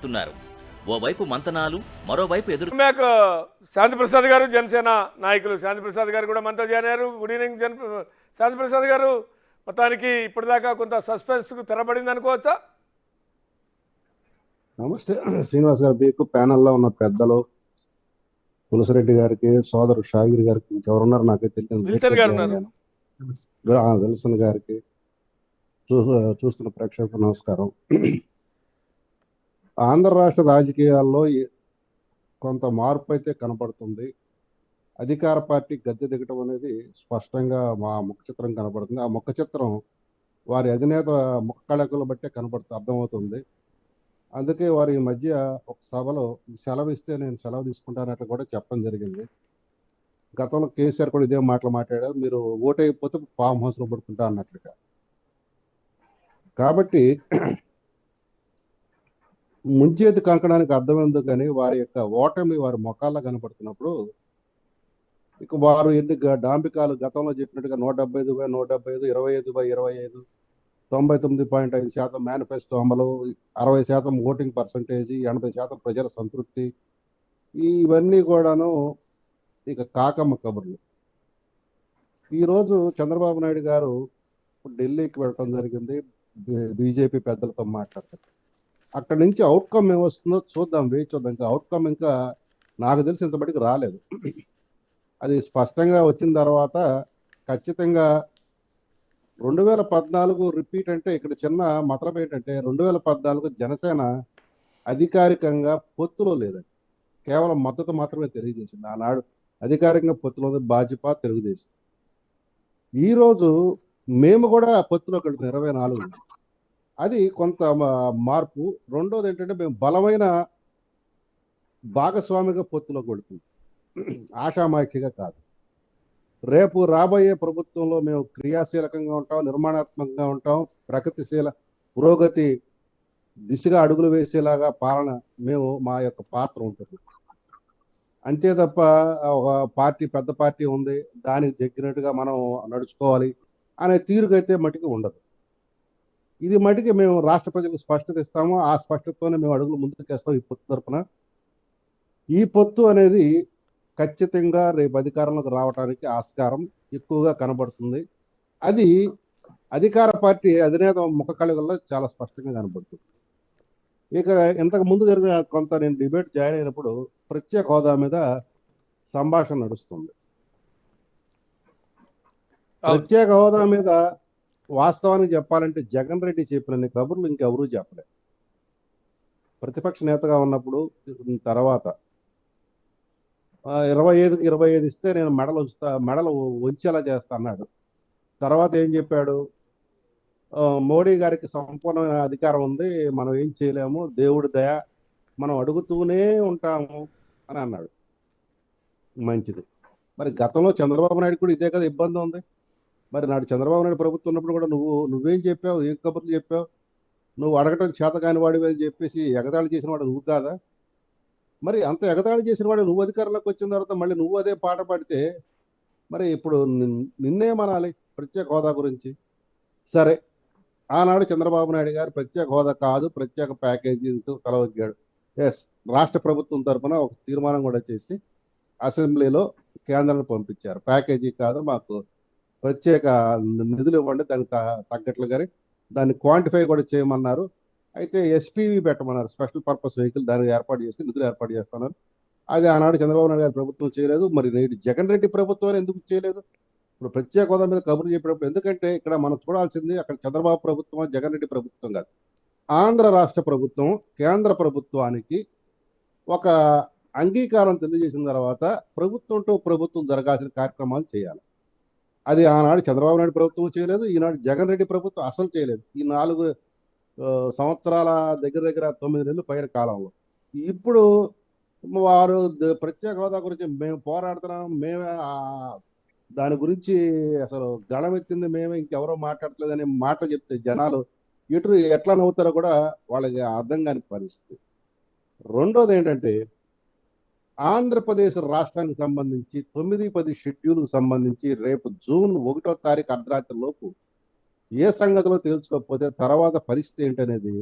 తున్నారు. ఓవైపు మంతనాలు, మరోవైపు ఎదురు బ్యాక్ శాంతిప్రసాద్ గారు జనసేన నాయకులు శాంతిప్రసాద్ గారు కూడా మనతో జాయిన్ అయ్యారు. గుడ్ ఈవినింగ్ శాంతిప్రసాద్ గారు. మొత్తానికి ఇప్పటిదాకా కొంత సస్పెన్స్కు తెరబడింది అనుకోవచ్చా? నమస్తే శ్రీనివాస్ గారు, మీకు ప్యానల్లో ఉన్న పెద్దలు తులసిరెడ్డి గారికి, సోదరు షాగిరి గారికి, ఇంకెవరున్నారు నాకైతే విల్సన్ గారు ఉన్నారు. విల్సన్ గారికి, చూస్తున్న ప్రేక్షకులకు నమస్కారం. ఆంధ్ర రాష్ట్ర రాజకీయాల్లో కొంత మార్పు అయితే కనపడుతుంది. అధికార పార్టీ గద్దె దిగటం అనేది స్పష్టంగా మా ముఖ చిత్రం కనపడుతుంది. ఆ ముఖ చిత్రం వారి అధినేత ముఖ కళకులు బట్టే అర్థమవుతుంది. అందుకే వారి మధ్య ఒక సభలో సెలవు ఇస్తే నేను సెలవు తీసుకుంటానట్లు కూడా చెప్పడం జరిగింది. గతంలో కేసీఆర్ కూడా ఇదే మాటలు మాట్లాడారు, మీరు ఓటైపోతే ఫామ్ హౌస్లో పడుకుంటా అన్నట్లుగా. కాబట్టి ముంచేతి కంకడానికి అర్థమైంది, కానీ వారి యొక్క ఓటమి వారి మొఖాల్లో కనపడుతున్నప్పుడు ఇక వారు ఎన్ని డాంబికాలు గతంలో చెప్పినట్టుగా 175/175, 25/25, 99.5% మేనిఫెస్టో అమలు, 60% ఓటింగ్ పర్సంటేజ్, 80% ప్రజల సంతృప్తి, ఇవన్నీ కూడాను ఇక కాకమ్మ కబుర్లు. ఈరోజు చంద్రబాబు నాయుడు గారు ఢిల్లీకి వెళ్ళడం జరిగింది, బీజేపీ పెద్దలతో మాట్లాడతారు. అక్కడి నుంచి అవుట్కమ్ ఏమొస్తుందో చూద్దాం, వేచి చూద్దాం. ఇంకా అవుట్కమ్ ఇంకా నాకు తెలిసి ఇంతబడికి రాలేదు. అది స్పష్టంగా వచ్చిన తర్వాత ఖచ్చితంగా 2014 రిపీట్ అంటే ఇక్కడ చిన్న మతలం ఏంటంటే 2014 జనసేన అధికారికంగా పొత్తులో లేదండి, కేవలం మద్దతు మాత్రమే తెలియజేసింది. ఆనాడు అధికారికంగా పొత్తులో ఉంది భాజపా, తెలుగుదేశం. ఈరోజు మేము కూడా పొత్తులోకి వెళ్తున్నాం 24. అది కొంత మార్పు. రెండోది ఏంటంటే మేము బలమైన భాగస్వామిగా పొత్తులోకి వెళుతున్నాం, ఆషామాషిగా కాదు. రేపు రాబోయే ప్రభుత్వంలో మేము క్రియాశీలకంగా ఉంటాం, నిర్మాణాత్మకంగా ఉంటాం, ప్రగతిశీల పురోగతి దిశగా అడుగులు వేసేలాగా పాలన మేము మా యొక్క పాత్ర ఉంటుంది. అంతే తప్ప ఒక పార్టీ పెద్ద పార్టీ ఉంది దానికి దగ్గినట్టుగా మనం నడుచుకోవాలి అనే తీరుకైతే మటుకు ఉండదు. ఇది మటుకి మేము రాష్ట్ర ప్రజలకు స్పష్టత ఇస్తాము, ఆ స్పష్టతతోనే మేము అడుగులు ముందుకేస్తాం ఈ పొత్తు తరపున. ఈ పొత్తు అనేది ఖచ్చితంగా రేపు అధికారంలోకి రావడానికి ఆస్కారం ఎక్కువగా కనబడుతుంది. అది అధికార పార్టీ అధినేత ముఖ కళగల్లో చాలా స్పష్టంగా కనబడుతుంది. ఇక ఇంతకు ముందు జరిగిన కొంత నేను డిబేట్ జాయిన్ అయినప్పుడు ప్రత్యేక హోదా మీద సంభాషణ నడుస్తుంది. ప్రత్యేక హోదా మీద వాస్తవానికి చెప్పాలంటే జగన్ రెడ్డి చెప్పినన్ని కబుర్లు ఇంకెవరూ చెప్పలేదు. ప్రతిపక్ష నేతగా ఉన్నప్పుడు తర్వాత 25కి 25 ఇస్తే నేను మెడలు వంచేలా చేస్తా అన్నాడు. తర్వాత ఏం చెప్పాడు, మోడీ గారికి సంపూర్ణమైన అధికారం ఉంది, మనం ఏం చేయలేము, దేవుడి దయ, మనం అడుగుతూనే ఉంటాము అని అన్నాడు. మంచిది. మరి గతంలో చంద్రబాబు నాయుడు కూడా ఇదే కదా ఇబ్బంది ఉంది. మరి నాడు చంద్రబాబు నాయుడు ప్రభుత్వం ఉన్నప్పుడు కూడా నువ్వేం చెప్పావు, ఏం కబుర్లు చెప్పావు, నువ్వు అడగటం చేత కాని వాడివి అని చెప్పేసి ఎగతాళి చేసిన వాడు నువ్వు కాదా? మరి అంత ఎగతాళి చేసిన వాడు నువ్వు అధికారంలోకి వచ్చిన తర్వాత మళ్ళీ నువ్వు అదే పాట పాడితే మరి ఇప్పుడు నిన్నేమనాలి ప్రత్యేక హోదా గురించి? సరే, ఆనాడు చంద్రబాబు నాయుడు గారు ప్రత్యేక హోదా కాదు ప్రత్యేక ప్యాకేజీ తలవగ్గాడు. ఎస్, రాష్ట్ర ప్రభుత్వం తరఫున ఒక తీర్మానం కూడా చేసి అసెంబ్లీలో కేంద్రాన్ని పంపించారు. ప్యాకేజీ కాదు, మాకు ప్రత్యేక నిధులు ఇవ్వండి, దానికి తగ్గట్లు కానీ దాన్ని క్వాంటిఫై కూడా చేయమన్నారు. అయితే ఎస్పీవి పెట్టమన్నారు, స్పెషల్ పర్పస్ వెహికల్, దాన్ని ఏర్పాటు చేసి నిధులు ఏర్పాటు చేస్తున్నారు. అది ఆనాడు చంద్రబాబు నాయుడు గారి ప్రభుత్వం చేయలేదు. మరి నేటి జగన్ రెడ్డి ప్రభుత్వం ఎందుకు చేయలేదు? ఇప్పుడు ప్రత్యేక హోదా మీద కబుర్లు చెప్పినప్పుడు, ఎందుకంటే ఇక్కడ మనం చూడాల్సింది అక్కడ చంద్రబాబు ప్రభుత్వం, జగన్ రెడ్డి ప్రభుత్వం కాదు, ఆంధ్ర రాష్ట్ర ప్రభుత్వం కేంద్ర ప్రభుత్వానికి ఒక అంగీకారం తెలియజేసిన తర్వాత ప్రభుత్వంతో ప్రభుత్వం జరగాల్సిన కార్యక్రమాలు చేయాలి. అది ఆనాడు చంద్రబాబు నాయుడు ప్రభుత్వం చేయలేదు, ఈనాడు జగన్ రెడ్డి ప్రభుత్వం అసలు చేయలేదు. ఈ 4 సంవత్సరాల దగ్గర 9 నెలలు పైన కాలంలో ఇప్పుడు వారు ప్రత్యేక హోదా గురించి మేము పోరాడుతున్నాం, మేమే దాని గురించి అసలు గళమెత్తింది మేమే, ఇంకెవరో మాట్లాడట్లేదనే మాట చెప్తే జనాలు ఎట్లా నవ్వుతారో కూడా వాళ్ళకి అర్థం కాని పరిస్థితి. రెండోది ఏంటంటే ఆంధ్రప్రదేశ్ రాష్ట్రానికి సంబంధించి 9-10 షెడ్యూల్కి సంబంధించి రేపు జూన్ 1వ తారీఖు అర్ధరాత్రి లోపు ఏ సంగతిలో తేల్చుకోకపోతే తర్వాత పరిస్థితి ఏంటనేది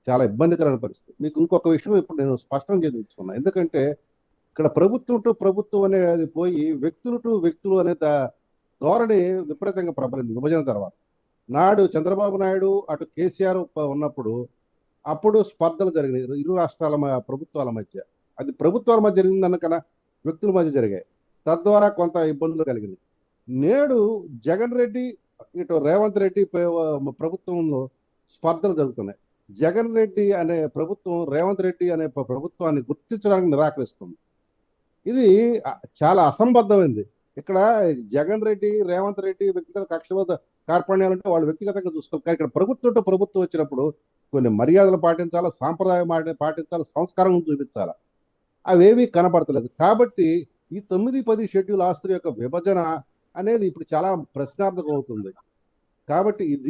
చాలా ఇబ్బందికరమైన పరిస్థితి. మీకు ఇంకొక విషయం ఇప్పుడు నేను స్పష్టం చేయించుకున్నా. ఎందుకంటే ఇక్కడ ప్రభుత్వం టు ప్రభుత్వం అనేది పోయి వ్యక్తులు టు వ్యక్తులు అనే ధోరణి విపరీతంగా ప్రబలింది విభజన తర్వాత. నాడు చంద్రబాబు నాయుడు అటు కేసీఆర్ ఉన్నప్పుడు అప్పుడు స్పర్ధలు జరిగినాయి ఇరు రాష్ట్రాల ప్రభుత్వాల మధ్య. అది ప్రభుత్వాల మధ్య జరిగింది అన్నకన్నా వ్యక్తుల మధ్య జరిగాయి. తద్వారా కొంత ఇబ్బందులు కలిగినాయి. నేడు జగన్ రెడ్డి ఇటు రేవంత్ రెడ్డి ప్రభుత్వంలో స్పర్ధలు జరుగుతున్నాయి. జగన్ రెడ్డి అనే ప్రభుత్వం రేవంత్ రెడ్డి అనే ప్రభుత్వాన్ని గుర్తించడానికి నిరాకరిస్తుంది. ఇది చాలా అసంబద్ధమైంది. ఇక్కడ జగన్ రెడ్డి రేవంత్ రెడ్డి వ్యక్తిగత కక్ష కార్పణ్యాలంటే వాళ్ళు వ్యక్తిగతంగా చూసుకోవాలి. కానీ ఇక్కడ ప్రభుత్వంతో ప్రభుత్వం వచ్చినప్పుడు కొన్ని మర్యాదలు పాటించాలా, సాంప్రదాయం పాటించాలి, సంస్కారం చూపించాలా. అవేమీ కనపడతలేదు. కాబట్టి ఈ 9-10 షెడ్యూల్ ఆస్తుల యొక్క విభజన అనేది ఇప్పుడు చాలా ప్రశ్నార్థకం అవుతుంది. కాబట్టి ఇది